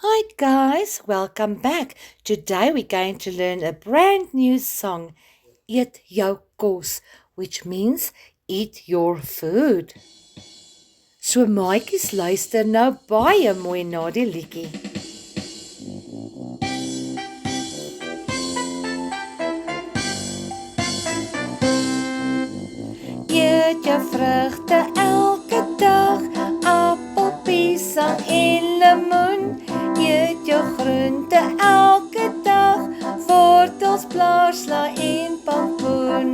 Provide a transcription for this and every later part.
Hi guys, welcome back. Today we're going to learn a brand new song, Eet jou kos, which means eat your food. So maatjies luister nou baie mooi na die liedjie. Eet jou vrugte elke dag, appel, piesang en lemoen. Eet jou groente elke dag, wortels, blaarsla en pompoen.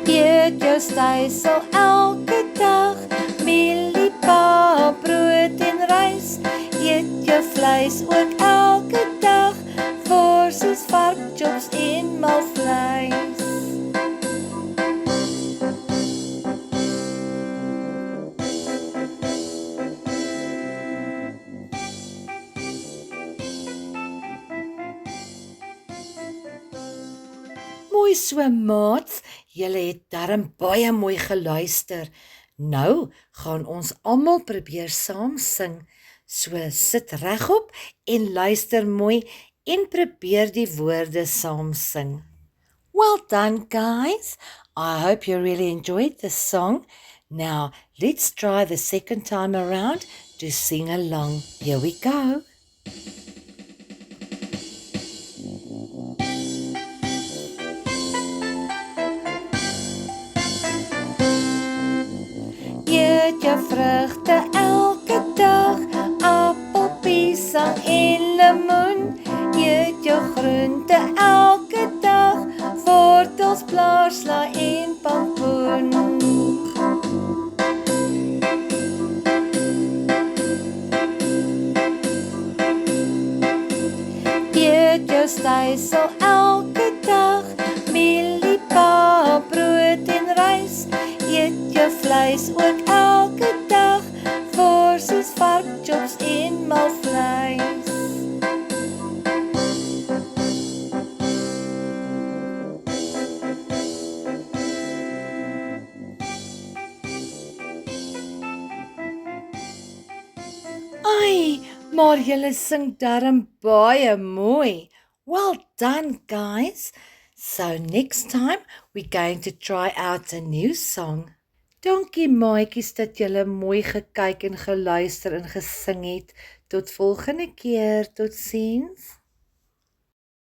Eet jou stysel elke dag, mieliepa, brood en rys. Eet jou vleis ook elke dag, vors soos varkchops en malvleis. Mooi so maats, julle het darm baie mooi geluister. Nou gaan ons almal probeer saam sing. So sit regop en luister mooi en probeer die woorde saam sing. Well done guys. I hope you really enjoyed this song. Now let's try the second time around to sing along. Here we go. Eet jou vrugte elke dag, appel, piesang en lemoen. Eet jou groente elke dag, wortels, blaarsla en pompoen. Eet jou stysel elke dag, mieliepa, brood en rys. Eet jou vleis ook elke dag, vors soos varkchops en malvleis. Ai, maar julle sing darm baie mooi. Well done, guys. So next time we're going to try out a new song. Dankie maatjies dat julle mooi gekyk en geluister en gesing het. Tot volgende keer. Totsiens.